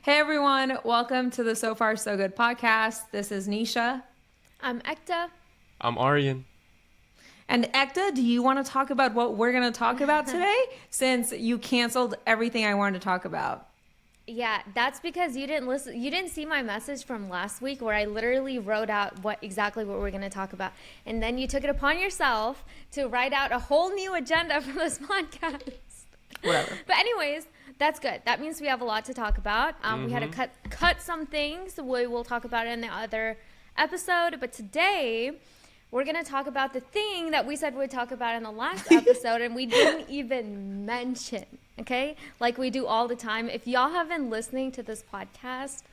Hey everyone, welcome to the So Far So Good podcast. This is Nisha. I'm Ekta. I'm Aryan. And Ekta, do you want to talk about what we're going to talk about today since you canceled everything I wanted to talk about? Yeah, that's because you didn't listen. You didn't see my message from last week where I literally wrote out exactly what we're going to talk about. And then you took it upon yourself to write out a whole new agenda for this podcast. Whatever. But anyways, that's good. That means we have a lot to talk about. We had to cut some things. We will talk about it in the other episode. But today, we're going to talk about the thing that we said we'd talk about in the last episode, and we didn't even mention, okay? Like we do all the time. If y'all have been listening to this podcast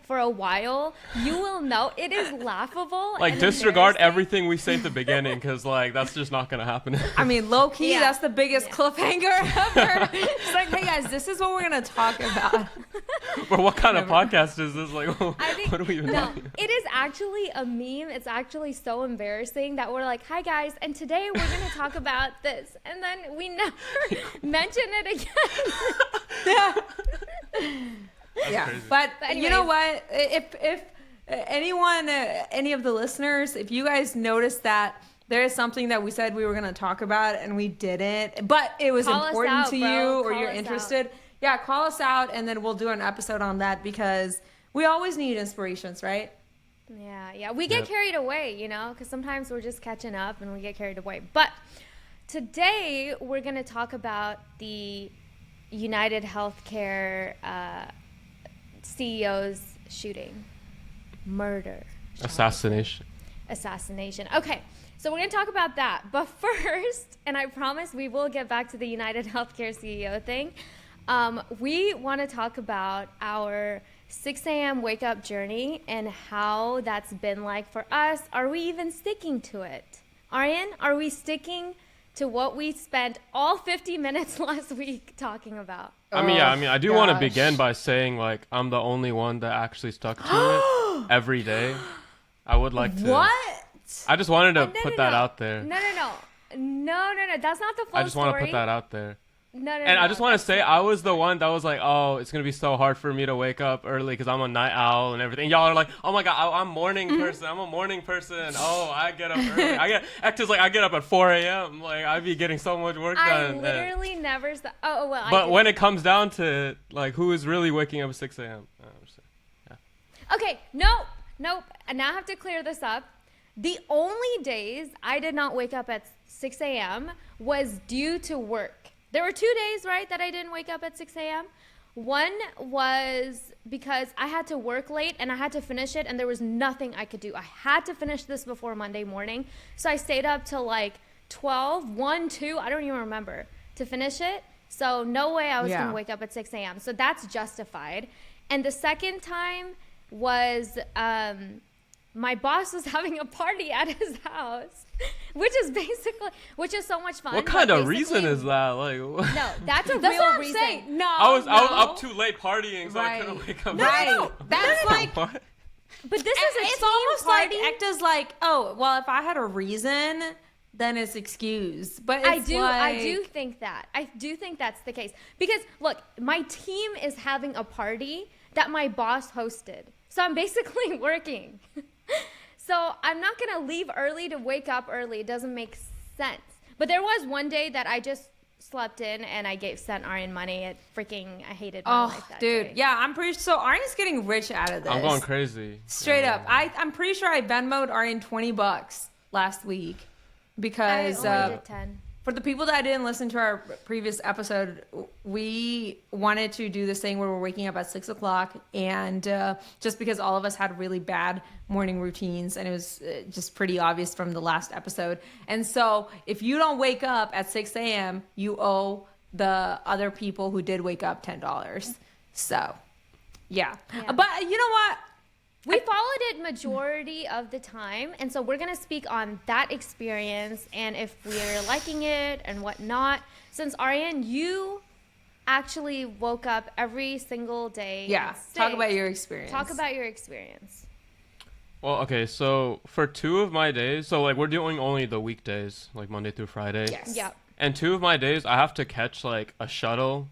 for a while, you will know it is laughable. Like, disregard everything we say at the beginning, because, like, that's just not going to happen. I mean, low-key, that's the biggest cliffhanger ever. It's like, hey guys, this is what we're going to talk about. But what kind of podcast is this? Like, what are we even talking about? It is actually a meme. It's actually so embarrassing that we're like, hi guys, and today we're going to talk about this. And then we never mention it again. Yeah. But you know what? If anyone, any of the listeners, if you guys noticed that there is something that we said we were going to talk about and we didn't, but it was important to you or you're interested, call us out and then we'll do an episode on that because we always need inspirations, right? Yeah. We get carried away, you know, because sometimes we're just catching up and we get carried away. But today we're going to talk about the UnitedHealthcare CEO's shooting, murder, Assassination. Okay, so we're going to talk about that. But first, and I promise we will get back to the UnitedHealthcare CEO thing, we want to talk about our 6 a.m. wake up journey and how that's been like for us. Are we even sticking to it? Aryan, are we sticking to what we spent all 50 minutes last week talking about? I do want to begin by saying, like, I'm the only one that actually stuck to it every day. I would like to. What? I just wanted to put that out there. No. That's not the full story. I just want to put that out there. And I just want to say, I was the one that was like, oh, it's going to be so hard for me to wake up early because I'm a night owl and everything. Y'all are like, oh my God, I'm a morning person. I'm a morning person. Oh, I get up early. I get up at 4 a.m. Like, I be getting so much work done. I literally never said, But when it comes down to, like, who is really waking up at 6 a.m.? Okay, nope. And now I have to clear this up. The only days I did not wake up at 6 a.m. was due to work. There were 2 days, right, that I didn't wake up at 6 a.m. One was because I had to work late and I had to finish it and there was nothing I could do. I had to finish this before Monday morning. So I stayed up till like 12, 1, 2, I don't even remember, to finish it. So no way I was going to wake up at 6 a.m. So that's justified. And the second time was my boss was having a party at his house, which is so much fun. What kind of reason is that? Like, no, that's a That's real what I'm reason. saying. No, I was up too late partying, so I couldn't wake up. No. That's like. But this is It's team almost party. like Ekta's like, oh, well, if I had a reason, then it's excused. But it's I do think that's the case because look, my team is having a party that my boss hosted, so I'm basically working. So I'm not gonna leave early to wake up early. It doesn't make sense. But there was one day that I just slept in and I sent Aryan money. I hated my life that day. Yeah, I'm pretty so Aryan's getting rich out of this. I'm going crazy. Straight up. I'm pretty sure I Venmo'd Aryan $20 last week because I only did 10. For the people that didn't listen to our previous episode, we wanted to do this thing where we're waking up at 6 o'clock and just because all of us had really bad morning routines and it was just pretty obvious from the last episode. And so if you don't wake up at 6 a.m., you owe the other people who did wake up $10. So, yeah. But you know what? We followed it majority of the time, and so we're going to speak on that experience and if we're liking it and whatnot. Since, Aryan, you actually woke up every single day. Yeah, talk about your experience. Well, okay, so for 2 of my days, so, like, we're doing only the weekdays, like Monday through Friday. Yes. Yeah. And 2 of my days, I have to catch, like, a shuttle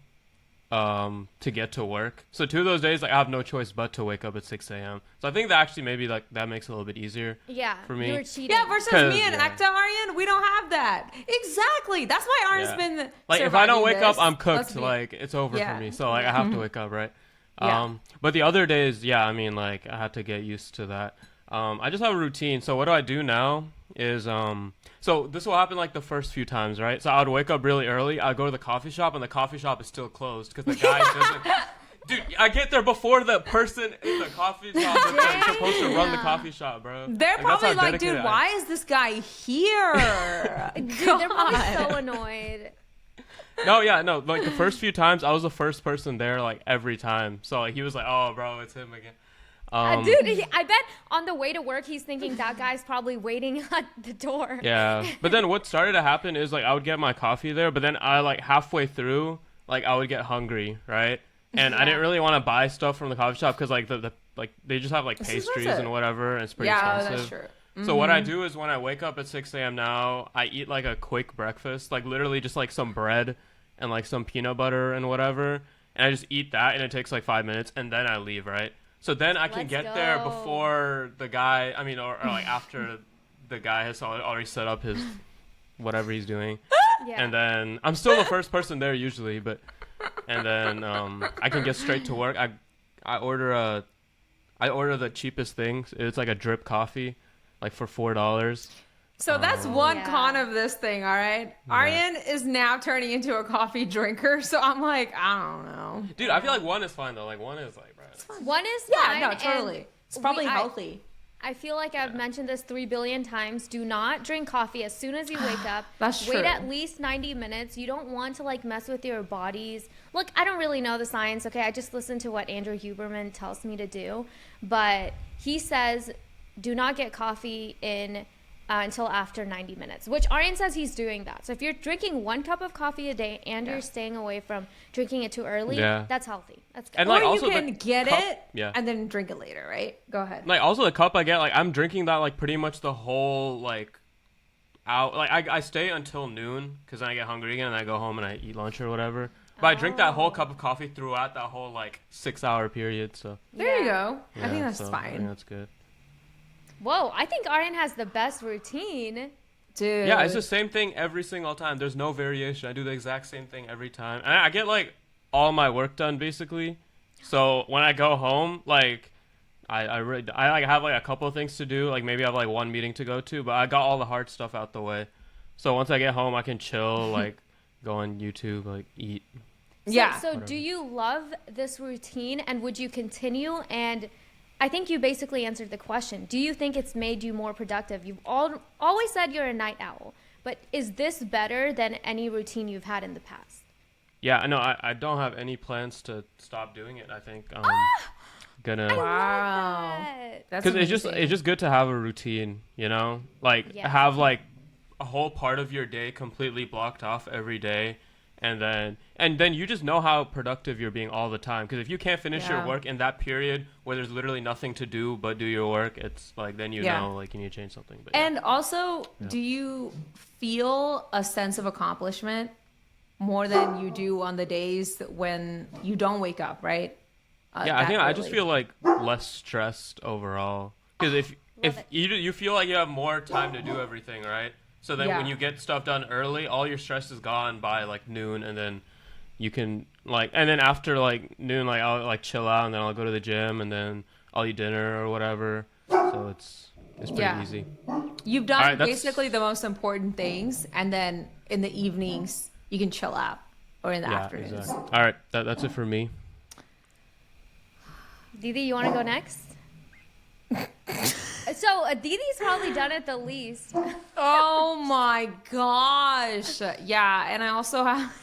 to get to work. So 2 of those days, like I have no choice but to wake up at 6 a.m. So I think that actually maybe like that makes it a little bit easier. Yeah, for me. You were cheating. Yeah, versus 'Cause, me and yeah. Ekta, Aryan, we don't have that. Exactly. That's why Aryan's been like if I don't surviving wake up, this. I'm Let's cooked. be- Like it's over Yeah. for me. So like I have to wake up, right? Yeah. But the other days, yeah, I mean like I had to get used to that. I just have a routine. So what do I do now is so this will happen like the first few times, right? So I would wake up really early. I'd go to the coffee shop, and the coffee shop is still closed because the guy doesn't. Dude, I get there before the person in the coffee shop is like, supposed to run the coffee shop, bro. They're Like, that's probably how like, dedicated dude, I am. why is this guy here? Dude, they're probably God. so annoyed. No, yeah, no. Like the first few times, I was the first person there, like every time. So like he was like, "Oh, bro, it's him again." Dude, I bet on the way to work, he's thinking that guy's probably waiting at the door. Yeah, but then what started to happen is like I would get my coffee there, but then I like halfway through, like I would get hungry, right? And I didn't really want to buy stuff from the coffee shop because like the like they just have like It's pastries expensive. and whatever, and it's pretty Yeah, expensive. that's true. So what I do is when I wake up at 6 a.m. now, I eat like a quick breakfast, like literally just like some bread and like some peanut butter and whatever, and I just eat that, and it takes like 5 minutes, and then I leave, right? So then I can Let's get there go. before the guy, I mean, or like after the guy has already set up his whatever he's doing, Yeah. and then I'm still the first person there usually, but and then I can get straight to work. I order the cheapest thing. It's like a drip coffee, like for $4. So that's one Yeah. con of this thing, all right? Aryan is now turning into a coffee drinker, so I'm like, I don't know. Dude, I feel like one is fine though. Like one is like, bro. One is Yeah, fine, no, and totally. It's probably I- healthy. I feel like I've mentioned this 3 billion times. Do not drink coffee as soon as you wake up. That's Wait true. at least 90 minutes. You don't want to like mess with your bodies. Look, I don't really know the science, okay? I just listen to what Andrew Huberman tells me to do. But he says do not get coffee in until after 90 minutes, which Aryan says he's doing that. So if you're drinking 1 cup of coffee a day and you're staying away from drinking it too early, that's healthy. That's good. And Or like you also can the get cup- it yeah. and then drink it later, right? Go ahead. Like also the cup I get, like I'm drinking that like pretty much the whole like out. Like I stay until noon because then I get hungry again and I go home and I eat lunch or whatever. But I drink that whole cup of coffee throughout that whole like 6-hour period. So There you go. I yeah, think that's so I fine. think that's good. Whoa, I think Aryan has the best routine. Dude. Yeah, it's the same thing every single time. There's no variation. I do the exact same thing every time. And I get like all my work done basically. So when I go home, like I like have like a couple of things to do. Like maybe I have like one meeting to go to, but I got all the hard stuff out the way. So once I get home, I can chill, like go on YouTube, like eat. Yeah. So do you love this routine and would you continue? And I think you basically answered the question. Do you think it's made you more productive? You've always said you're a night owl, but is this better than any routine you've had in the past? Yeah, no, I don't have any plans to stop doing it. I think gonna Wow. That's because amazing. it's just good to have a routine, you know, like Yeah. have like a whole part of your day completely blocked off every day, and then you just know how productive you're being all the time. Because if you can't finish your Yeah. work in that period where there's literally nothing to do but do your work, it's like then you Yeah. know like you need to change something. But yeah. And also, do you feel a sense of accomplishment more than you do on the days when you don't wake up, right? Yeah, I that think I just early? feel like less stressed overall. Because if Love it. you feel like you have more time to do everything, right? So then Yeah. when you get stuff done early, all your stress is gone by like noon, and then you can like, and then after like noon, like I'll like chill out, and then I'll go to the gym, and then I'll eat dinner or whatever. So it's pretty Yeah. easy. You've done All right, that's- basically the most important things, and then in the evenings you can chill out, or in the Yeah, afternoons. exactly. All right, that's it for me. Didi, you want to go next? So Didi's probably done it the least. Oh my gosh! Yeah, and I also have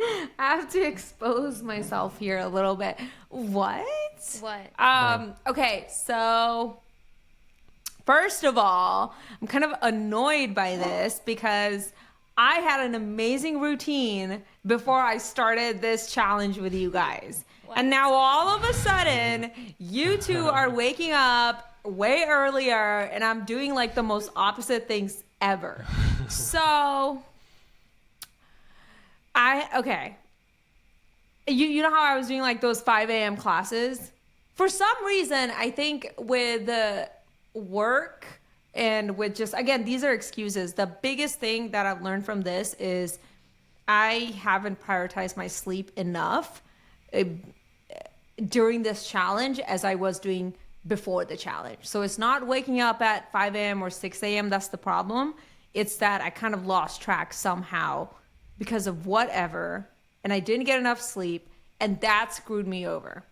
I have to expose myself here a little bit. What? What? Okay, so first of all, I'm kind of annoyed by this because I had an amazing routine before I started this challenge with you guys. And now all of a sudden, you two are waking up way earlier and I'm doing like the most opposite things ever. So, okay. you know how I was doing like those 5 a.m. classes? For some reason, I think with the work and with just, again, these are excuses. The biggest thing that I've learned from this is I haven't prioritized my sleep enough during this challenge as I was doing before the challenge. So it's not waking up at 5 a.m. or 6 a.m. that's the problem. It's that I kind of lost track somehow because of whatever, and I didn't get enough sleep, and that screwed me over.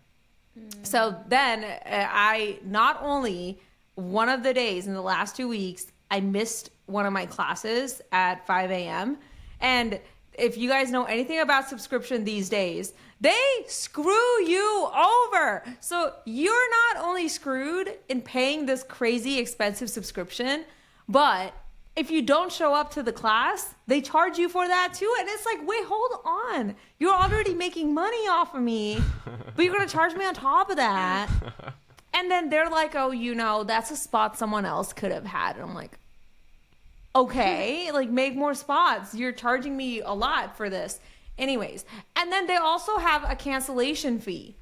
So then I not only, one of the days in the last 2 weeks, I missed one of my classes at 5 a.m. And if you guys know anything about subscription these days, they screw you over. So you're not only screwed in paying this crazy expensive subscription, but if you don't show up to the class, they charge you for that too. And it's like, wait, hold on. You're already making money off of me, but you're going to charge me on top of that. And then they're like, oh, you know, that's a spot someone else could have had. And I'm like, okay, like make more spots. You're charging me a lot for this. Anyways, and then they also have a cancellation fee.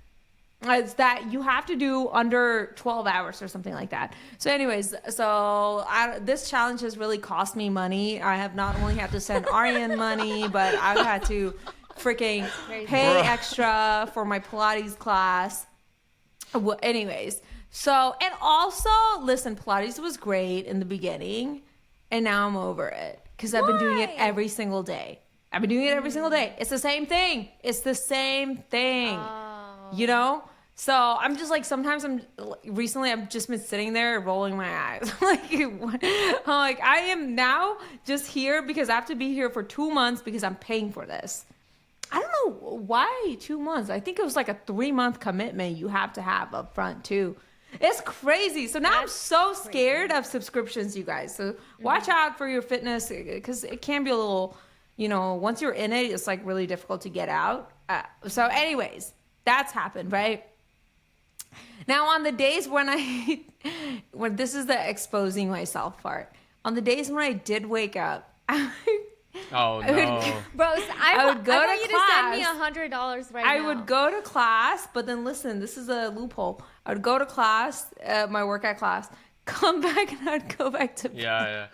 It's that you have to do under 12 hours or something like that. So anyways, this challenge has really cost me money. I have not only had to send Aryan money, but I've had to freaking pay extra for my Pilates class. Well, anyways, so, and also, listen, Pilates was great in the beginning, and now I'm over it because I've been doing it every single day. I've been doing it every single day. It's the same thing. It's the same thing. You know? So I'm just like, sometimes recently I've just been sitting there rolling my eyes. I'm like, I am now just here because I have to be here for 2 months because I'm paying for this. I don't know why 2 months. I think it was like a 3-month commitment you have to have up front too. It's crazy. So now I'm so scared of subscriptions, you guys. So watch out for your fitness because it can be a little, you know, once you're in it, it's like really difficult to get out. So anyways, that's happened, right? Now on the days when when this is the exposing myself part, on the days when I did wake up, Oh no. Bros, I would go I to want you class. to send me $100 right I now. would go to class, but then listen, this is a loophole. I would go to class, my workout class, come back, and I'd go back to bed. Yeah.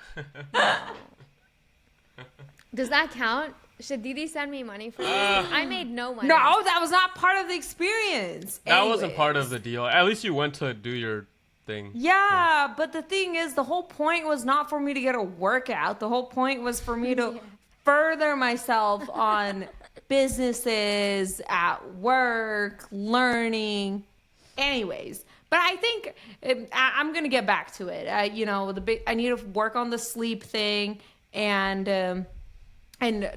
Does that count? Should Didi send me money for this? I made no money. No, that was not part of the experience. That wasn't part of the deal. At least you went to do your thing. Yeah, but the thing is, the whole point was not for me to get a workout. The whole point was for me to further myself on businesses, at work, learning. Anyways, but I think I'm going to get back to it. I need to work on the sleep thing and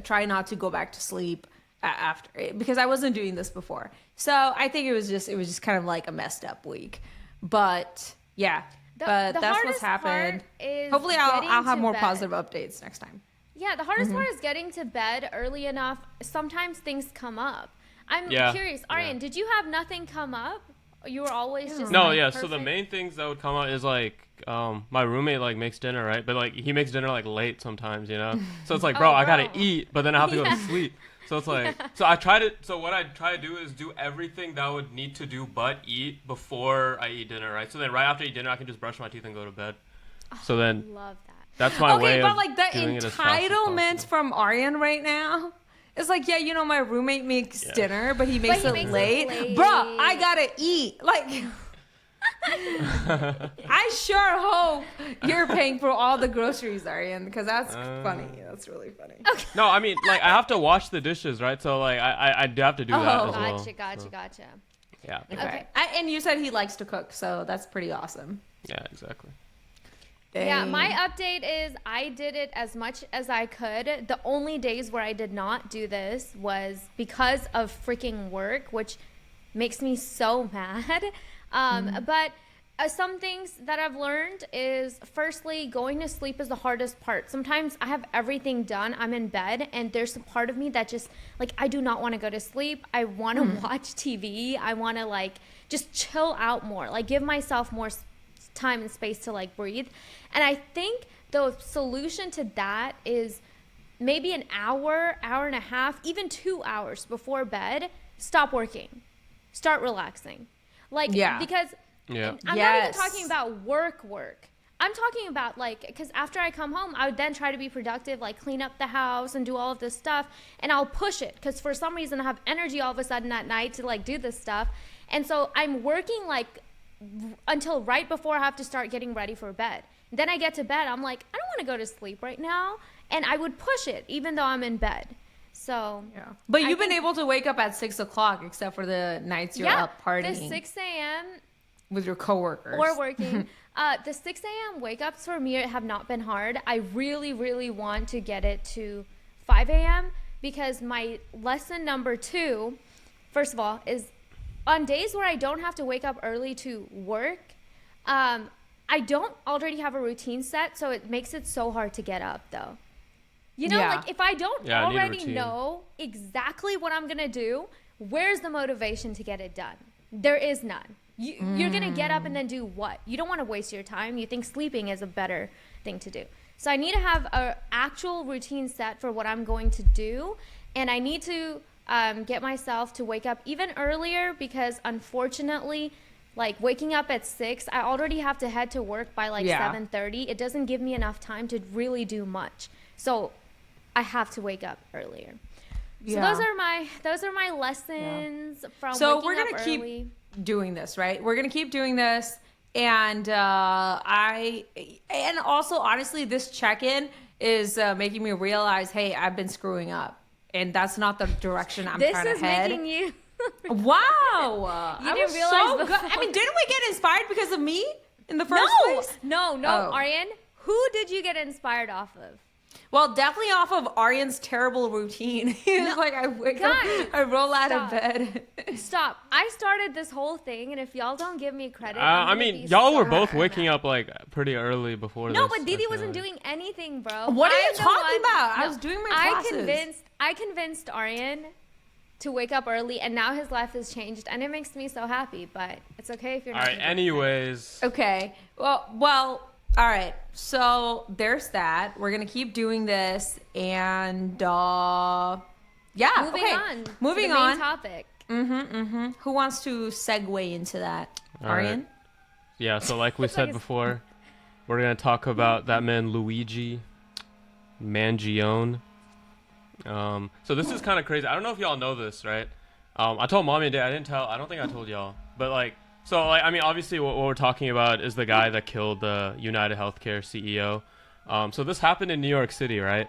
try not to go back to sleep after, because I wasn't doing this before. So I think it was just kind of like a messed up week. But yeah, but that's what's happened. Hopefully I'll have more positive updates next time. Yeah, the hardest part is getting to bed early enough. Sometimes things come up. I'm curious, Aryan, did you have nothing come up? You were always just So the main things that would come up is like my roommate like makes dinner, right? But like he makes dinner like late sometimes, you know. So it's like, bro, I gotta eat, but then I have to go to sleep. So it's like, so what I try to do is do everything that I would need to do but eat before I eat dinner, right? So then right after I eat dinner, I can just brush my teeth and go to bed. So then love that. That's my way of but like the doing it as fast as entitlement possible. from Aryan right now. It's like, yeah, you know, my roommate makes dinner, but he makes it late. Bruh, I gotta eat. Like, I sure hope you're paying for all the groceries, Aryan, because that's funny. That's really funny. Okay. No, I mean, like, I have to wash the dishes, right? So, like, I do have to do that as well. Gotcha. Yeah. Okay. And you said he likes to cook, so that's pretty awesome. Yeah, exactly. Yeah, my update is I did it as much as I could. The only days where I did not do this was because of freaking work, which makes me so mad. But some things that I've learned is, firstly, going to sleep is the hardest part. Sometimes I have everything done. I'm in bed, and there's a part of me that just, like, I do not want to go to sleep. I want to watch TV. I want to, like, just chill out more, like, give myself more time and space to, like, breathe. And I think the solution to that is maybe an hour and a half, even 2 hours before bed, stop working, start relaxing. Like, because Yeah. I'm not even talking about work. I'm talking about, like, because after I come home, I would then try to be productive, like clean up the house and do all of this stuff, and I'll push it because for some reason I have energy all of a sudden at night to like do this stuff, and so I'm working like until right before I have to start getting ready for bed. Then I get to bed, I'm like, I don't want to go to sleep right now, and I would push it even though I'm in bed. So but you've been able to wake up at 6 o'clock except for the nights you're up partying. The 6 a.m. with your coworkers or working. The 6 a.m. wake ups for me have not been hard. I really, really want to get it to 5 a.m. because my lesson number 2, first of all, is on days where I don't have to wake up early to work, I don't already have a routine set, so it makes it so hard to get up, though. You know, like if I don't already know exactly what I'm going to do, where's the motivation to get it done? There is none. You're going to get up and then do what? You don't want to waste your time. You think sleeping is a better thing to do. So I need to have an actual routine set for what I'm going to do. And I need to get myself to wake up even earlier because unfortunately, like waking up at 6, I already have to head to work by like 7:30. It doesn't give me enough time to really do much. So I have to wake up earlier. So those are my lessons from waking up early. So we're gonna keep doing this, right? We're gonna keep doing this, and also honestly, this check-in is making me realize, hey, I've been screwing up, and that's not the direction I'm trying to head. This is making you. Wow, you didn't realize so good. I mean, didn't we get inspired because of me in the first place? No, Aryan. Who did you get inspired off of? Well, definitely off of Aryan's terrible routine. He's like, I wake up, I roll out of bed. Stop. I started this whole thing, and if y'all don't give me credit, I mean, y'all were both waking up like pretty early before this. No, but Didi wasn't doing anything, bro. What are you talking about? I was doing my classes. I convinced Aryan to wake up early, and now his life has changed, and it makes me so happy, but it's okay if you're not. All right, anyways. Okay. Well, all right, so there's that. We're gonna keep doing this, and moving on. Moving to the on. Main topic. Who wants to segue into that? Aryan? Right. Yeah. So like we said before, we're gonna talk about that man Luigi Mangione. So this is kind of crazy. I don't know if y'all know this, right? I told mommy and dad. I don't think I told y'all, but like. So, like, I mean, obviously what we're talking about is the guy that killed the UnitedHealthcare CEO. So this happened in New York City, right?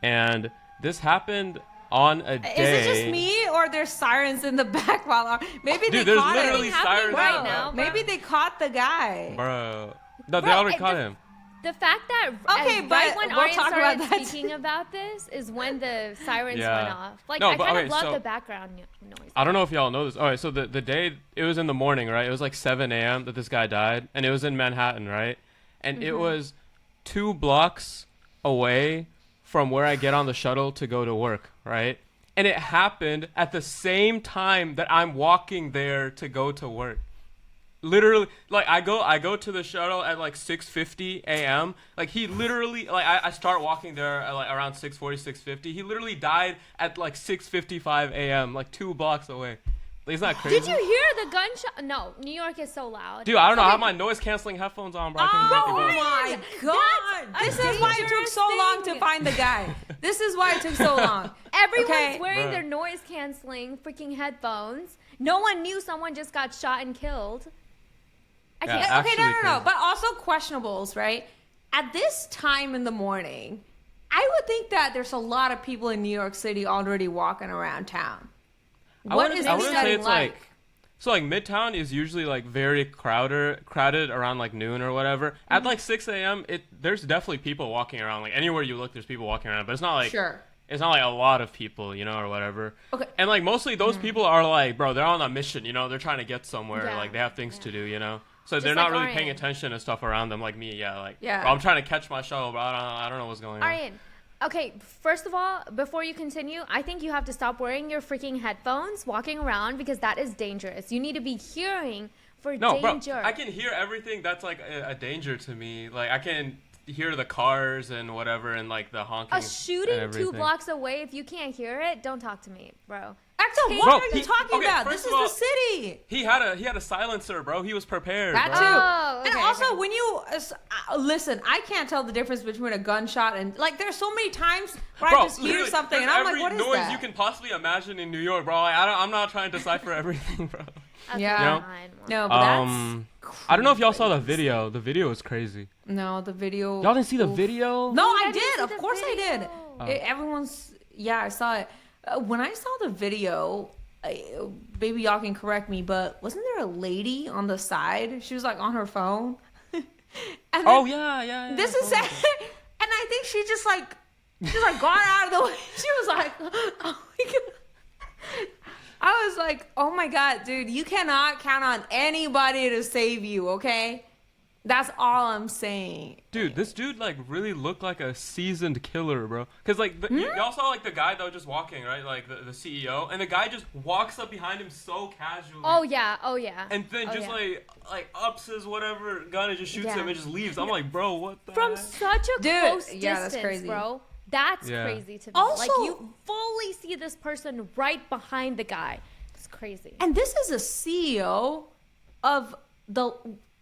And this happened on a day. Is it just me, or there's sirens in the back while maybe Dude, they there's caught literally him sirens right now. Maybe they caught the guy. Bro. No, they already caught him. The fact that right when Aryan started speaking about this is when the sirens went off. Like, I kind of love the background noise. I don't know if y'all know this. All right, so the day, it was in the morning, right? It was like 7 a.m. that this guy died, and it was in Manhattan, right? And it was 2 blocks away from where I get on the shuttle to go to work, right? And it happened at the same time that I'm walking there to go to work. Literally, like I go to the shuttle at like 6:50 a.m. Like he literally, like I start walking there at like around 6:40, 6:50. He literally died at like 6:55 a.m. like 2 blocks away. Like, isn't that crazy? Did you hear the gunshot? No, New York is so loud. Dude, I don't know. I have my noise canceling headphones on, bro. Oh my god! This is why it took so long to find the guy. This is why it took so long. Everyone's wearing their noise canceling freaking headphones. No one knew someone just got shot and killed. No. But also questionables, right? At this time in the morning, I would think that there's a lot of people in New York City already walking around town. What is it setting like? So like Midtown is usually like very crowded around like noon or whatever. At like 6 a.m., there's definitely people walking around. Like anywhere you look, there's people walking around. But it's not like it's not like a lot of people, you know, or whatever. Okay. And like mostly those people are like, bro, they're on a mission, you know, they're trying to get somewhere. Like they have things to do, you know. So they're not really paying attention to stuff around them like me. Bro, I'm trying to catch my shuttle, but I don't know what's going on. Aryan, okay, first of all, before you continue, I think you have to stop wearing your freaking headphones walking around because that is dangerous. You need to be hearing for danger. Bro, I can hear everything that's like a danger to me. Like I can hear the cars and whatever and like the honking. A shooting 2 blocks away, if you can't hear it, don't talk to me, bro. Axel, what Bro, are you talking okay, about? first This is of all, the city. He had a silencer, bro. He was prepared. That bro. too. Oh, And okay, also, okay. when you listen, I can't tell the difference between a gunshot and like. There's so many times where Bro, I just hear literally, something and there's I'm like, every "What is noise that?" you can possibly imagine in New York, bro. Like, I'm not trying to decipher everything, bro. Okay, Yeah. fine. No, but that's. I don't know if y'all saw the crazy. video. The video is crazy. No, the video. Y'all didn't see the Oof. video? No, I I didn't did. see Of the course, I did. video. Everyone's. Yeah, I saw it. When I saw the video, maybe y'all can correct me, but wasn't there a lady on the side? She was like on her phone. And then, Oh yeah. This is sad. And I think she just like got out of the way. She was like, oh my God. I was like, oh my God, dude, you cannot count on anybody to save you, okay? That's all I'm saying. Dude, this dude like really looked like a seasoned killer, bro. Cause like y'all saw like the guy that was just walking, right? Like the CEO, and the guy just walks up behind him so casually. Oh yeah. And then Oh, just yeah. like ups his whatever gun and just shoots Yeah. him and just leaves. I'm like, bro, what the From heck? such a Dude, close yeah, that's distance, crazy. bro. That's Yeah. crazy to me. Also- like you fully see this person right behind the guy. It's crazy. And this is a CEO of the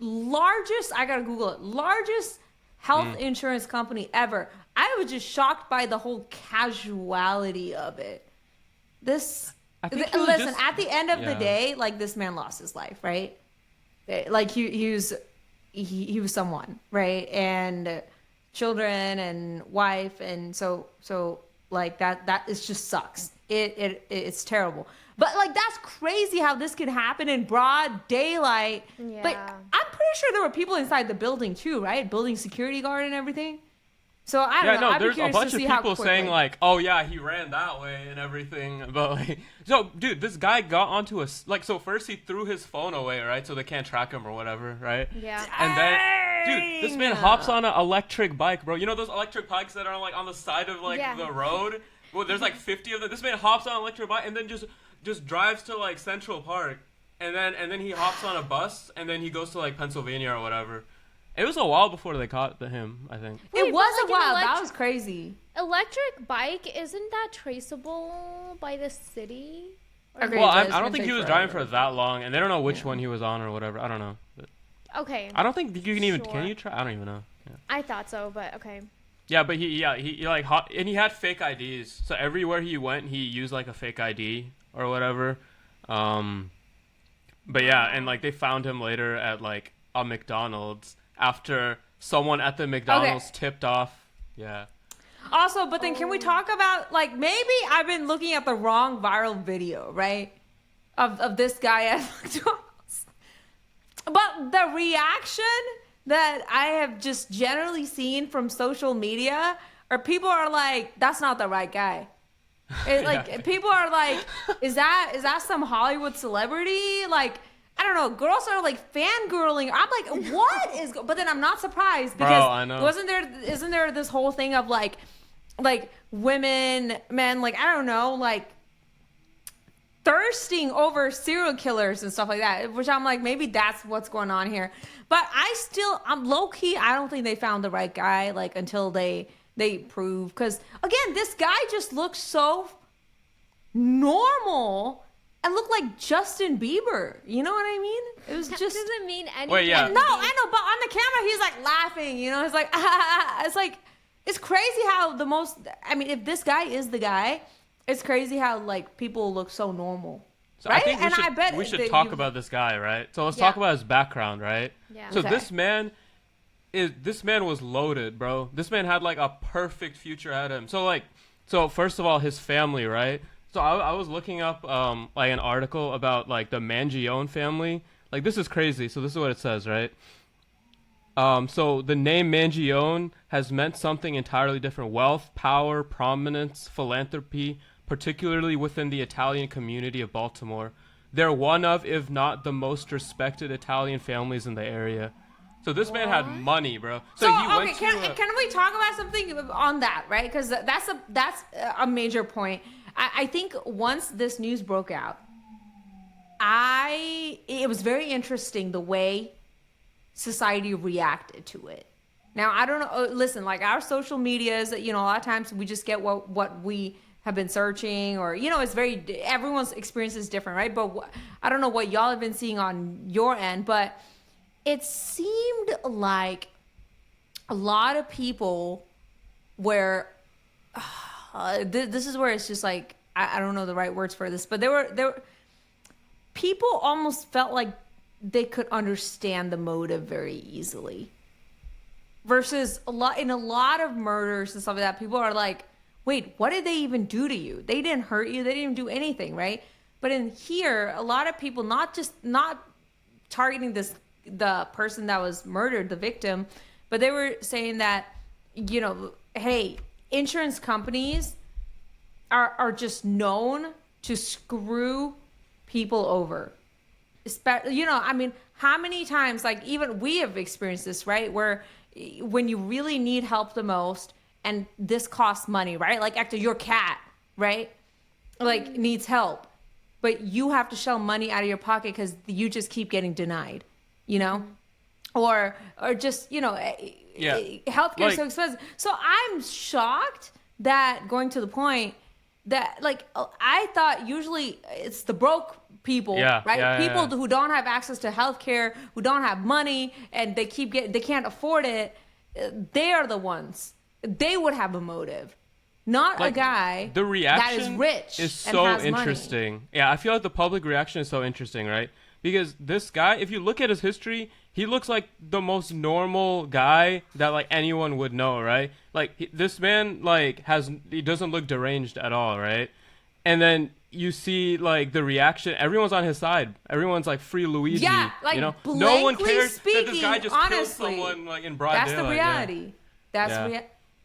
largest, I gotta Google it, largest health insurance company ever. I was just shocked by the whole casuality of it. I think he was Listen, just- at the end of the yeah. day, like this man lost his life, right? Like he was someone, right? And children and wife, and so like that is just sucks. It's terrible. But like that's crazy how this could happen in broad daylight. Yeah. Like I'm pretty sure there were people inside the building too, right? Building security guard and everything. So I don't Yeah, know. no, I'd be there's a curious bunch to of see how people quickly. saying like, "Oh yeah, he ran that way and everything." But like, so dude, this guy got onto so first he threw his phone away, right? So they can't track him or whatever, right? Yeah. And then, dude, this man Dang. hops on an electric bike, bro. You know those electric bikes that are like on the side of like Yeah. the road? Well, there's like 50 of them. This man hops on an electric bike and then just drives to like Central Park, and then he hops on a bus and then he goes to like Pennsylvania or whatever. It was a while before they caught him, I think. Wait, It but, was like, a an while. That electric- was crazy. Electric bike, isn't that traceable by the city? Agreed. Well, but I it's don't gonna think he take was driving forever. for that long, and they don't know which one he was on or whatever. I don't know. But Okay. I don't think you can even. Sure. Can you try? I don't even know. Yeah, I thought so, but okay. yeah, but he like and he had fake IDs. So everywhere he went, he used like a fake ID or whatever. But yeah, and like they found him later at like a McDonald's after someone at the McDonald's tipped off. Yeah. Also, but then can we talk about like maybe I've been looking at the wrong viral video, right? Of this guy at McDonald's. But the reaction that I have just generally seen from social media are people are like, that's not the right guy. Like Yeah. people are like, is that some Hollywood celebrity? Like, I don't know. Girls are like fangirling. I'm like, what is? But then I'm not surprised because I know. isn't there this whole thing of like women, men, like I don't know, like thirsting over serial killers and stuff like that. Which I'm like, maybe that's what's going on here. But I'm low key. I don't think they found the right guy like until they prove. Because again, this guy just looks so normal. And look like Justin Bieber. You know what I mean? It was That just doesn't mean anything. Wait, yeah. no, I know, but on the camera he's like laughing. You know, he's like, it's like it's crazy how I mean, if this guy is the guy, it's crazy how like people look so normal. So Right? I think And I bet we should that talk you- about this guy, right? So let's Yeah. talk about his background, right? Yeah. So Okay. this man was loaded, bro. This man had like a perfect future ahead of him. So first of all, his family, right? So I was looking up like an article about like the Mangione family. Like this is crazy. So this is what it says, right? So the name Mangione has meant something entirely different: wealth, power, prominence, philanthropy, particularly within the Italian community of Baltimore. They're one of, if not the most respected Italian families in the area. So this man had money, bro. So he okay, went to can we talk about something on that, right? Because that's a major point. I think once this news broke out, it was very interesting the way society reacted to it. Now I don't know. Listen, like our social medias, you know, a lot of times we just get what we have been searching, or it's everyone's experience is different, right? But I don't know what y'all have been seeing on your end, but it seemed like a lot of people where this is where it's just like I don't know the right words for this, but there were people almost felt like they could understand the motive very easily, versus a lot of murders and stuff like that, people are like, wait, what did they even do to you? They didn't hurt you, they didn't even do anything, right? But in here, a lot of people not targeting the person that was murdered, the victim, but they were saying that, hey, insurance companies are just known to screw people over. I mean, how many times, like, even we have experienced this, right? Where when you really need help the most, and this costs money, right? Like, actually, your cat, right? Like, needs help, but you have to shell money out of your pocket because you just keep getting denied, or just, healthcare is so expensive. So I'm shocked that, going to the point that, like, I thought usually it's the broke people, right? People who don't have access to healthcare, who don't have money, and they can't afford it. They are the ones. They would have a motive, not a guy the reaction that is rich is and so has interesting. Money. Yeah, I feel like the public reaction is so interesting, right? Because this guy, if you look at his history, he looks like the most normal guy that, like, anyone would know, right? Like, this man, like, he doesn't look deranged at all, right? And then you see, like, the reaction. Everyone's on his side. Everyone's like, free Luigi. Yeah, like, no one cares speaking, that this guy just killed someone, like, in broad daylight. That's the reality. Yeah.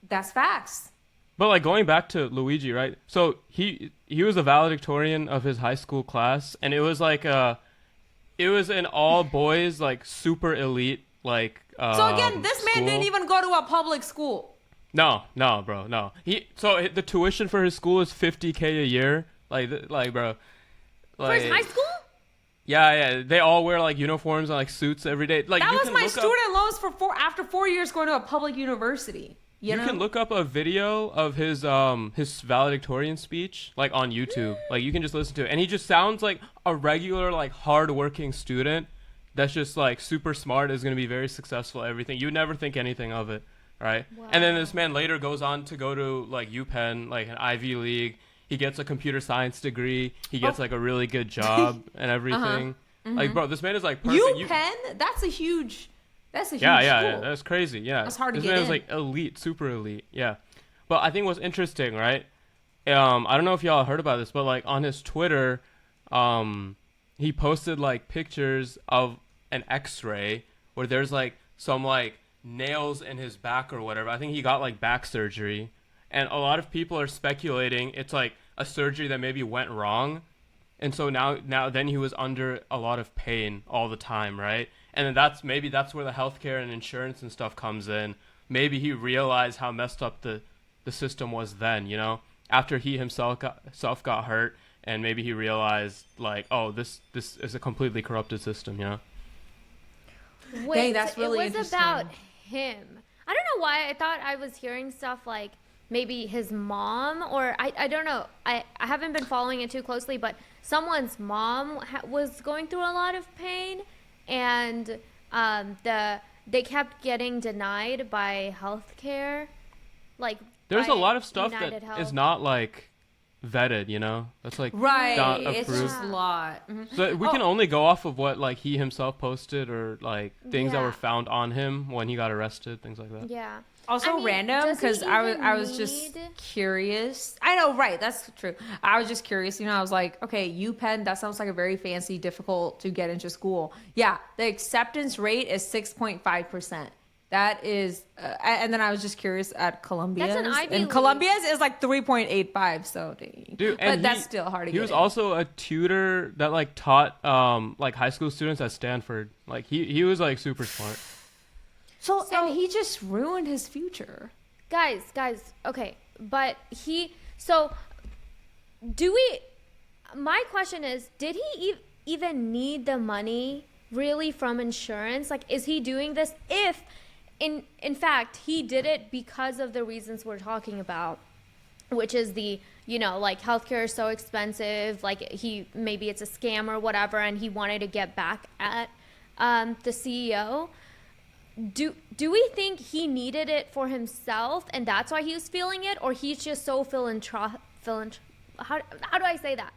That's facts. But, like, going back to Luigi, right? So he was a valedictorian of his high school class, and it was like it was an all boys, like, super elite, like, so again, this man school. didn't even go to a public school. No, bro, no. So the tuition for his school is $50K a year, like, bro. For his high school? Yeah. They all wear, like, uniforms and, like, suits every day. Like, that was my student loans after 4 years going to a public university. You know? Can look up a video of his valedictorian speech, like, on YouTube. Like, you can just listen to it, and he just sounds like a regular, like, hardworking student that's just, like, super smart, is going to be very successful at everything. You would never think anything of it, right? Wow. And then this man later goes on to go to, like, UPenn, like, an Ivy League. He gets a computer science degree. He gets like a really good job and everything. Like, bro, this man is, like, perfect. UPenn? That's a huge school. Yeah, that's crazy. Yeah, that's hard to get in. This man is, like, elite, super elite. Yeah, but I think what's interesting, right? I don't know if y'all heard about this, but, like, on his Twitter, he posted, like, pictures of an X-ray where there's, like, some, like, nails in his back or whatever. I think he got, like, back surgery, and a lot of people are speculating it's, like, a surgery that maybe went wrong, and so then he was under a lot of pain all the time, right? And then that's where the healthcare and insurance and stuff comes in. Maybe he realized how messed up the system was then, after he himself got hurt, and maybe he realized, like, oh, this is a completely corrupted system, Wait, dang, that's really it was interesting. about him. I don't know why I thought I was hearing stuff like maybe his mom, or I don't know. I haven't been following it too closely, but someone's mom was going through a lot of pain, and they kept getting denied by healthcare. Like, there's a lot of stuff United that Health. is not, like, vetted, that's, like, Right, not it's approved. just a lot. Mm-hmm. So we can only go off of what, like, he himself posted, or, like, things that Yeah. were found on him when he got arrested, things like that. Yeah. Also, I mean, random, does he because I was even just need- curious. I know, right? That's true. I was just curious. I was like, okay, UPenn, that sounds like a very fancy, difficult to get into school. Yeah, the acceptance rate is 6.5%. That is, and then I was just curious at Columbia's. That's an Ivy and League. Columbia's is like 3.85. So, Dude, but that's still hard to get. He was in. also a tutor that, like, taught like, high school students at Stanford. Like, he was, like, super smart. So and he just ruined his future. Guys, okay, but my question is, did he even need the money really from insurance? Like, is he doing this if in fact he did it because of the reasons we're talking about? which is the, like healthcare is so expensive, like maybe it's a scam or whatever, and he wanted to get back at the CEO. Do we think he needed it for himself and that's why he was feeling it, or he's just so how do I say that?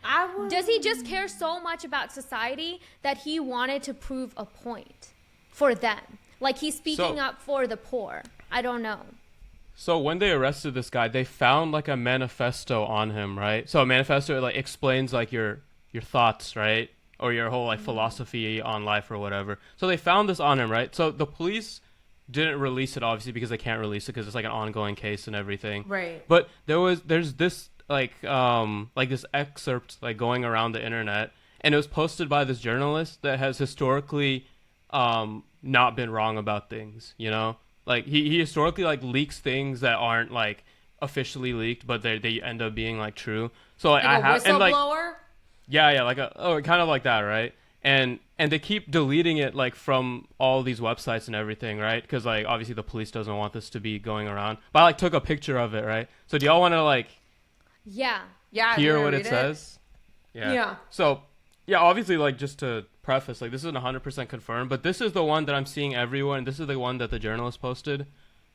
Does he just care so much about society that he wanted to prove a point for them? Like he's speaking up for the poor. I don't know. So when they arrested this guy, they found like a manifesto on him, right? So a manifesto, it like explains like your thoughts, right? Or your whole like philosophy on life or whatever. So they found this on him, right? So the police didn't release it, obviously, because they can't release it because it's like an ongoing case and everything. Right. But there's this like this excerpt like going around the internet, and it was posted by this journalist that has historically not been wrong about things, like he historically like leaks things that aren't like officially leaked, but they end up being like true. So like, like I a have and like whistleblower. yeah like kind of like that, right? And they keep deleting it like from all these websites and everything, right? Because like obviously the police doesn't want this to be going around. But I like took a picture of it, right? So do y'all want to like Yeah. hear what it says? Yeah. So yeah, obviously like just to preface, like this isn't 100% confirmed, but this is the one that I'm seeing everywhere, and this is the one that the journalist posted.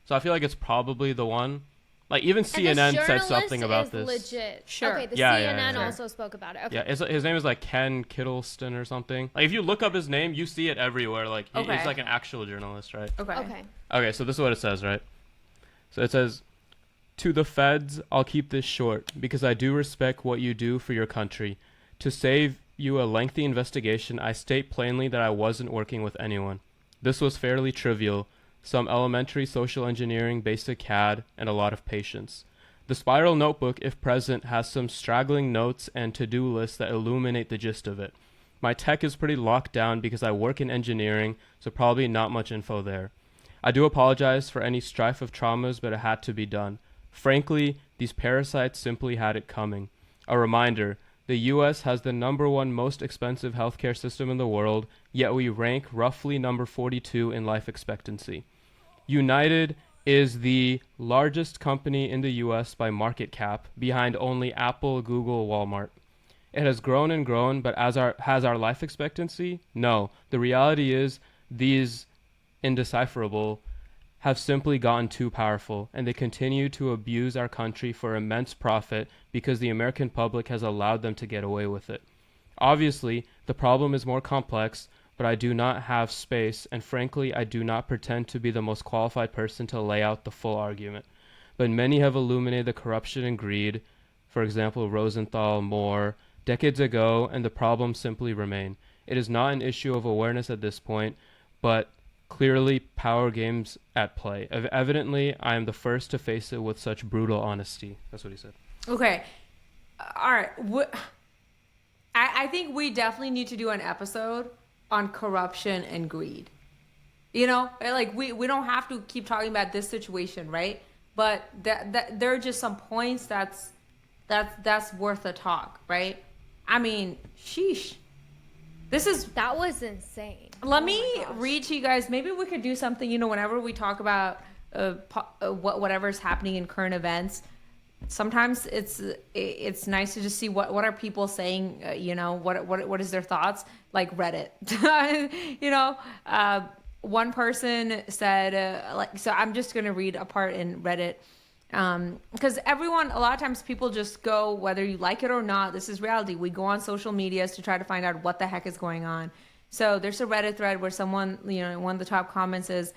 So I feel like it's probably the one. Like even CNN said something about this. Legit. Sure. Okay, the Yeah, CNN yeah. also spoke about it. Okay. Yeah, his name is like Ken Kittleston or something. Like if you look up his name, you see it everywhere. Like he's like an actual journalist, right? Okay. Okay, so this is what it says, right? So it says, "To the feds, I'll keep this short because I do respect what you do for your country. To save you a lengthy investigation, I state plainly that I wasn't working with anyone. This was fairly trivial. Some elementary social engineering, basic CAD, and a lot of patience. The spiral notebook, if present, has some straggling notes and to-do lists that illuminate the gist of it. My tech is pretty locked down because I work in engineering, so probably not much info there. I do apologize for any strife of traumas, but it had to be done. Frankly, these parasites simply had it coming. A reminder, the US has the #1 most expensive healthcare system in the world, yet we rank roughly number 42 in life expectancy. United is the largest company in the US by market cap, behind only Apple, Google, Walmart. It has grown and grown, but has our life expectancy? No. The reality is these indecipherable have simply gotten too powerful, and they continue to abuse our country for immense profit because the American public has allowed them to get away with it. Obviously, the problem is more complex, but I do not have space, and frankly, I do not pretend to be the most qualified person to lay out the full argument. But many have illuminated the corruption and greed, for example, Rosenthal, Moore, decades ago, and the problems simply remain. It is not an issue of awareness at this point, but clearly power games at play. Evidently, I am the first to face it with such brutal honesty." That's what he said. Okay. All right. I think we definitely need to do an episode on corruption and greed. Like we don't have to keep talking about this situation, right? But that there are just some points that's worth a talk, right? I mean, sheesh. That was insane. Let me read to you guys. Maybe we could do something, whenever we talk about whatever's happening in current events. Sometimes it's nice to just see what are people saying, what is their thoughts, like Reddit. One person said, so I'm just going to read a part in Reddit. Because a lot of times people just go, whether you like it or not, this is reality. We go on social medias to try to find out what the heck is going on. So there's a Reddit thread where someone, one of the top comments is,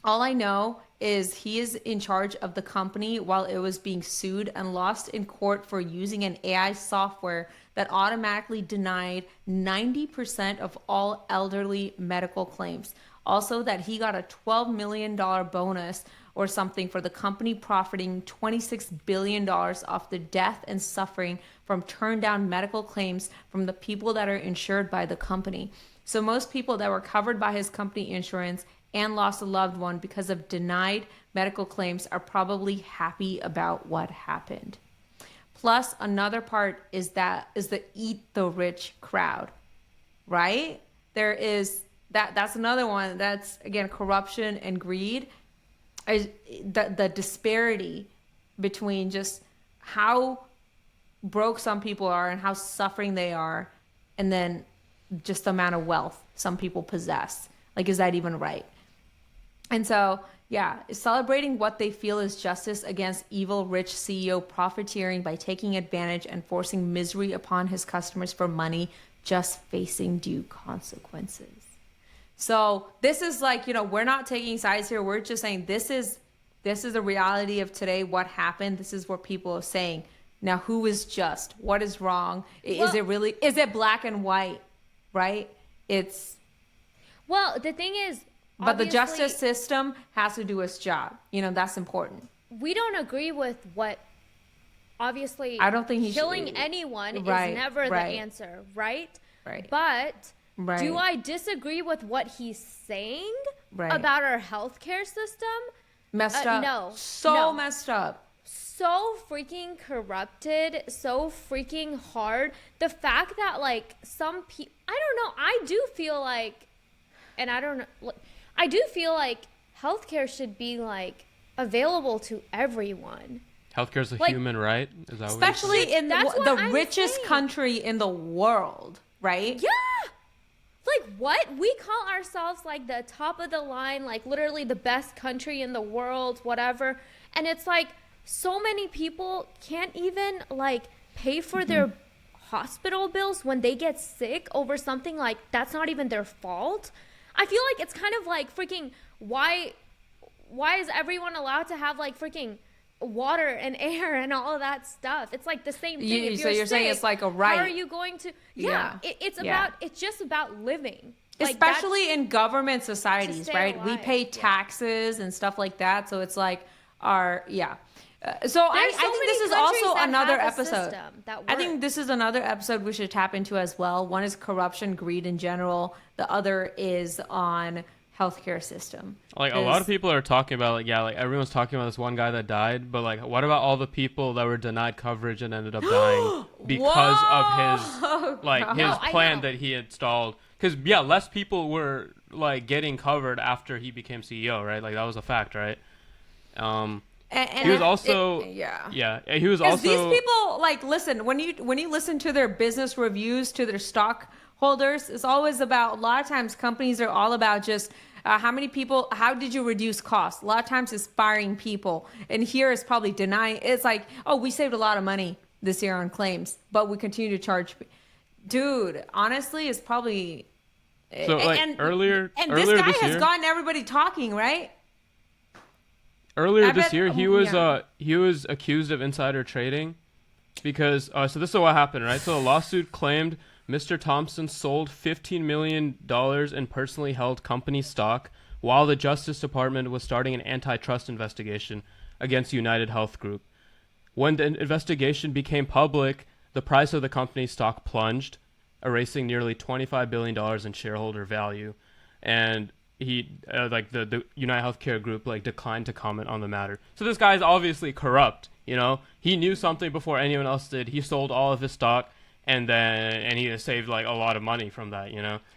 "All I know is he is in charge of the company while it was being sued and lost in court for using an AI software that automatically denied 90% of all elderly medical claims. Also that he got a $12 million bonus or something for the company profiting $26 billion off the death and suffering from turned down medical claims from the people that are insured by the company. So most people that were covered by his company insurance and lost a loved one because of denied medical claims are probably happy about what happened." Plus, another part is the eat the rich crowd, right? There is that's another one. That's, again, corruption and greed. The disparity between just how broke some people are and how suffering they are, and then just the amount of wealth some people possess. Like, is that even right? And so, yeah, celebrating what they feel is justice against evil rich CEO profiteering by taking advantage and forcing misery upon his customers for money, just facing due consequences. So this is like, we're not taking sides here. We're just saying this is the reality of today. What happened? This is what people are saying. Now, who is just? What is wrong? Is it black and white? Right? Well, the thing is, but the justice system has to do its job. That's important. We don't agree with what, obviously, I don't think killing anyone is never the answer, right? Right. But do I disagree with what he's saying about our healthcare system? Messed up. No. Messed up. So freaking corrupted, so freaking hard. The fact that, like, some people, I don't know, I do feel like, and I don't know, I do feel like healthcare should be, like, available to everyone. Healthcare is a human right? Is that especially in the richest country in the world, right? Yeah. Like, what? We call ourselves, like, the top of the line, like, literally the best country in the world, whatever. And it's like, so many people can't even, like, pay for their hospital bills when they get sick over something like that's not even their fault. I feel like it's kind of like freaking why is everyone allowed to have, like, freaking water and air and all of that stuff? It's like the same thing. If you're sick, saying it's like a right. How are you going to? It's just about living. Especially in government societies, right? Alive. We pay taxes and stuff like that, so it's like So I think this is also another episode. I think this is another episode we should tap into as well. One is corruption, greed in general. The other is on healthcare system. Like, a lot of people are talking about, like everyone's talking about this one guy that died, but, like, what about all the people that were denied coverage and ended up dying because of his plan that he installed? Because less people were, like, getting covered after he became CEO, right? Like, that was a fact, right? And he was also he was also these people, like, listen, when you listen to their business reviews to their stockholders, it's always about, a lot of times companies are all about just how many people, how did you reduce costs? A lot of times it's firing people, and here it's probably denying. It's like, oh, we saved a lot of money this year on claims, but we continue to charge. Dude, honestly, it's probably so, like, earlier this guy has gotten everybody talking, right? Earlier this year, he was accused of insider trading because so this is what happened, right? So the lawsuit claimed Mr. Thompson sold $15 million in personally held company stock while the Justice Department was starting an antitrust investigation against UnitedHealth Group. When the investigation became public, the price of the company's stock plunged, erasing nearly $25 billion in shareholder value, and he the UnitedHealthcare Group, like, declined to comment on the matter. So this guy's obviously corrupt. He knew something before anyone else did. He sold all of his stock, and he saved, like, a lot of money from that.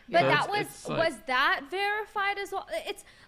But so that was that verified as well?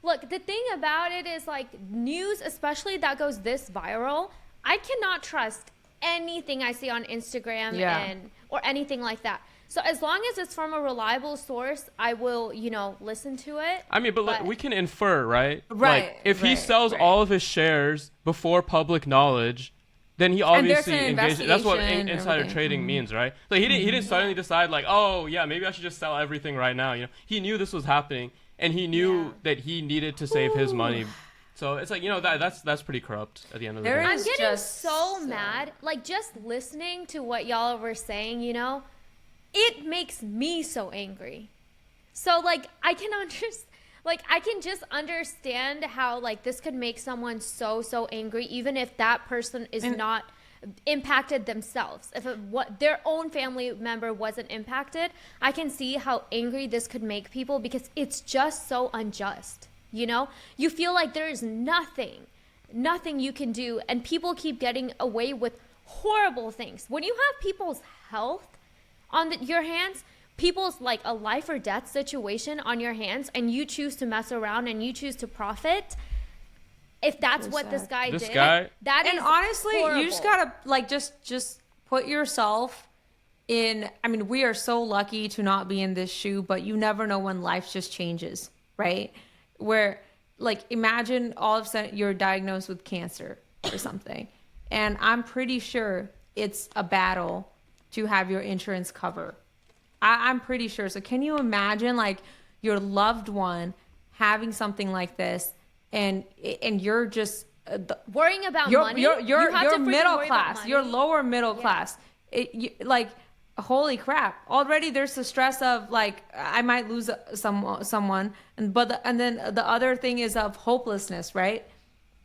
Look, the thing about it is, like, news, especially that goes this viral, I cannot trust anything I see on Instagram or anything like that. So as long as it's from a reliable source, I will, listen to it. I mean, but we can infer, right? Right. Like, if he sells all of his shares before public knowledge, then he obviously engaged. That's what insider trading means, right? Like, he didn't suddenly decide, like, oh yeah, maybe I should just sell everything right now. He knew this was happening, and he knew that he needed to save his money. So it's like, that's pretty corrupt at the end of the day. I'm getting so mad. Like, just listening to what y'all were saying, it makes me so angry. So, like, I can just understand how, like, this could make someone so angry, even if that person is not impacted themselves. If their own family member wasn't impacted, I can see how angry this could make people, because it's just so unjust. You feel like there is nothing you can do, and people keep getting away with horrible things. When you have people's health on your hands, people's, like, a life or death situation on your hands, and you choose to mess around and you choose to profit, if that's So what this sad. guy This did. guy- That is And honestly, horrible. you just gotta like just put yourself in. I mean, we are so lucky to not be in this shoe, but you never know when life just changes, right? Where like imagine all of a sudden you're diagnosed with cancer or something, and I'm pretty sure it's a battle to have your insurance cover. I'm pretty sure. So can you imagine like your loved one having something like this, and you're just worrying about you're money. you're You have to freaking middle worry about class. money. You're lower middle Yeah. class. Like holy crap! Already there's the stress of like I might lose someone, and then the other thing is of hopelessness, right?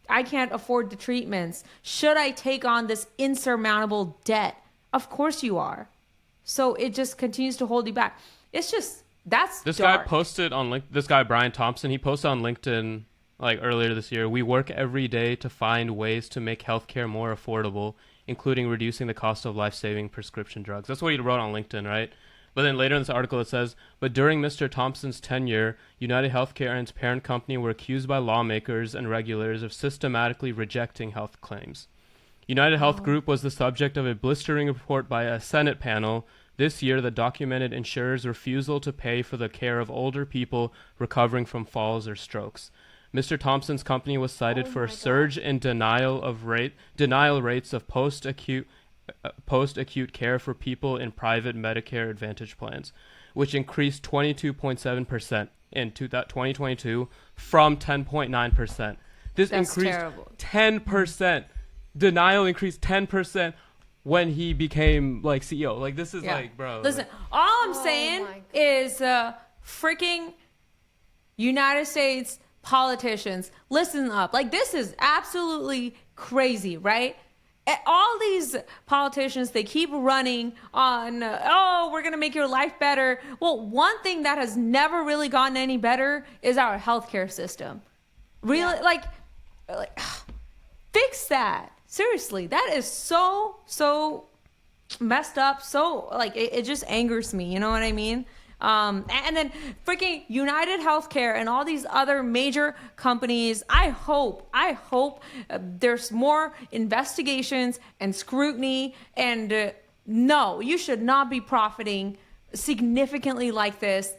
I can't afford the treatments. Should I take on this insurmountable debt? Of course you are. So it just continues to hold you back. It's just that's This dark. guy posted on this guy Brian Thompson. He posted on LinkedIn like earlier this year. We work every day to find ways to make healthcare more affordable, including reducing the cost of life-saving prescription drugs. That's what he wrote on LinkedIn, right? But then later in this article it says, but during Mr. Thompson's tenure, UnitedHealthcare and its parent company were accused by lawmakers and regulators of systematically rejecting health claims. United Health Group was the subject of a blistering report by a Senate panel this year that documented insurers' refusal to pay for the care of older people recovering from falls or strokes. Mr. Thompson's company was cited for a surge in denial rates of post-acute care for people in private Medicare Advantage plans, which increased 22.7% in 2022 from 10.9%. This That's increased terrible. 10%. Denial increased 10% when he became like CEO. Like this is like, bro. Listen, like, all I'm Oh saying my God. is freaking United States politicians, listen up. Like this is absolutely crazy, right? All these politicians, they keep running on, oh, we're going to make your life better. Well, one thing that has never really gotten any better is our healthcare system. Really, Yeah. like fix that. Seriously, that is so messed up. So like it just angers me. You know what I mean? And then freaking United Healthcare and all these other major companies. I hope there's more investigations and scrutiny. And no, you should not be profiting significantly like this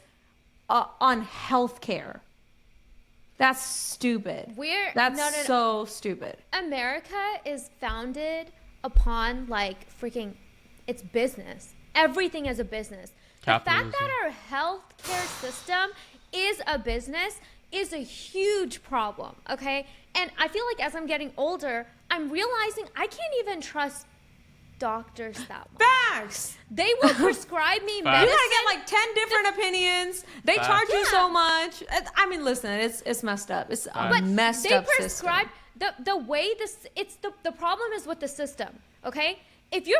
on healthcare. That's stupid. That's so stupid. America is founded upon like freaking it's business. Everything is a business. Capitalism. The fact that our healthcare system is a business is a huge problem, okay? And I feel like as I'm getting older, I'm realizing I can't even trust doctors that much. Facts. They will prescribe me You Facts. medicine. gotta get like 10 different opinions. They Facts. charge you Yeah. so much. I mean, listen, it's messed up. It's a But messed they up prescribe system. the way this it's the problem is with the system, okay? If you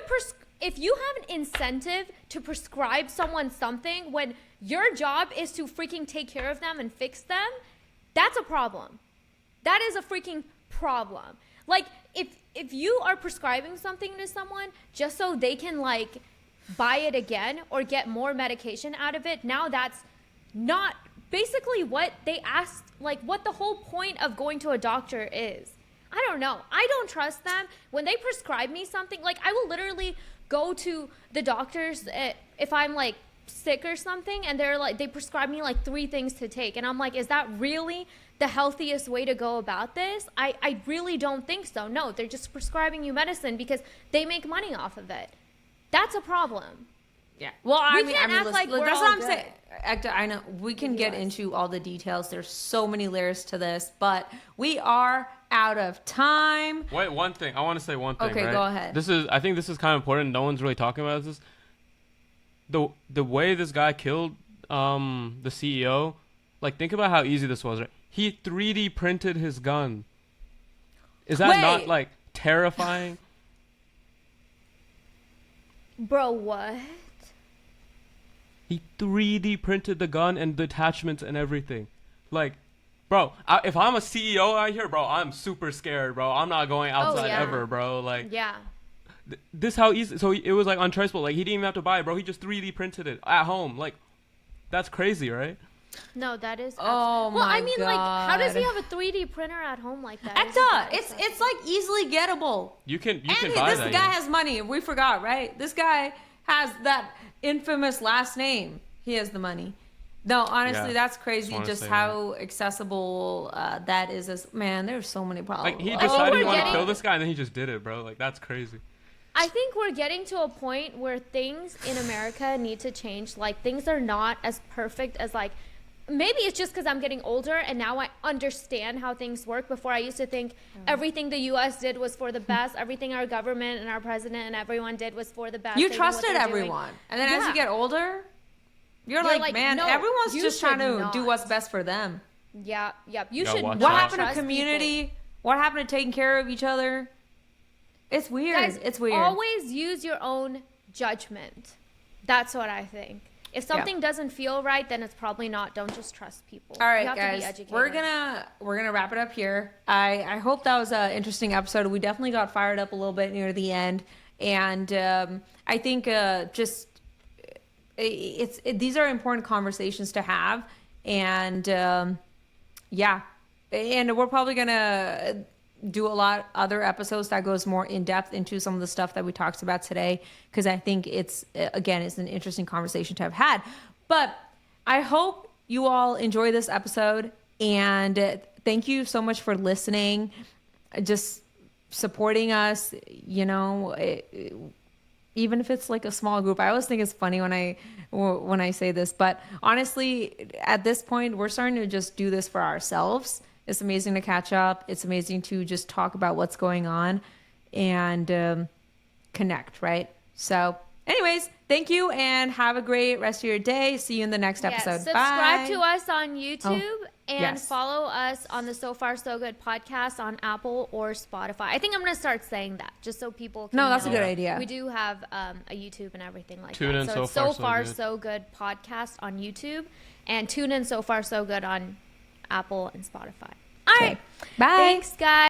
have an incentive to prescribe someone something when your job is to freaking take care of them and fix them, that's a problem. That is a freaking problem. Like if you are prescribing something to someone just so they can like buy it again or get more medication out of it, now that's not basically what they asked, like what the whole point of going to a doctor is. I don't know. I don't trust them. When they prescribe me something, like I will literally go to the doctors if I'm like sick or something, and they're like, they prescribe me like 3 things to take. And I'm like, is that really the healthiest way to go about this? I really don't think so. No, they're just prescribing you medicine because they make money off of it. That's a problem. Yeah. Well, We can't act like we're that's all what I'm good. saying. Ekta, I know we can get into all the details. There's so many layers to this, but we are out of time. wait, one thing. I want to say one thing. Okay, right? go ahead. I think this is kind of important. No one's really talking about this. The way this guy killed the CEO, like think about how easy this was, right? He 3D printed his gun. Is that not Wait. like terrifying? Bro, what? He 3D printed the gun and the attachments and everything. Like, bro, if I'm a CEO out here, bro, I'm super scared, bro. I'm not going outside yeah. ever, bro. Like, Yeah. this how easy. So it was like untraceable. Like he didn't even have to buy it, bro. He just 3D printed it at home. Like, that's crazy, right? No, that is. Oh well, my I mean, like, how does he God. have a 3D printer at home like that? It's like easily gettable. You can And buy this that. guy Yeah. has money. We forgot, right? This guy has that infamous last name. He has the money. No, honestly, Yeah. that's crazy. wanna Just say how accessible that is. Man, there's so many problems. Like he think decided he we're wanted to getting- kill this guy, and then he just did it, bro. Like that's crazy. I think we're getting to a point where things in America need to change. Like, things are not as perfect as, like, maybe it's just because I'm getting older and now I understand how things work. Before, I used to think everything the U.S. did was for the best. Everything our government and our president and everyone did was for the best. You They knew what trusted they're doing. everyone, and then as you Yeah. get older, you're You're like, like, man, no, everyone's you just trying should to do not. what's best for them. Yeah, yep. You gotta should watch not What out. happened to trust community? people. What happened to taking care of each other? It's weird. Guys, it's weird. always use your own judgment. That's what I think. If something doesn't feel right, then it's probably not. Don't just trust people. All right, You have to be guys, educated. we're gonna wrap it up here. I hope that was an interesting episode. We definitely got fired up a little bit near the end, and I think these are important conversations to have, and yeah, and we're probably gonna do a lot other episodes that goes more in depth into some of the stuff that we talked about today, because I think it's an interesting conversation to have had. But I hope you all enjoy this episode, and thank you so much for listening, just supporting us, even if it's like a small group. I always think it's funny when I say this, but honestly, at this point, we're starting to just do this for ourselves. It's amazing to catch up. It's amazing to just talk about what's going on and connect, right? So anyways, thank you and have a great rest of your day. See you in the next episode. Subscribe Bye. to us on YouTube and yes. follow us on the So Far So Good podcast on Apple or Spotify. I think I'm going to start saying that just so people can No, that's a know. good idea. We do have a YouTube and everything like Tune that. in So So it's Far So So Far Good. So Good podcast on YouTube, and tune in So Far So Good on Apple and Spotify. All right. Bye. Thanks, guys.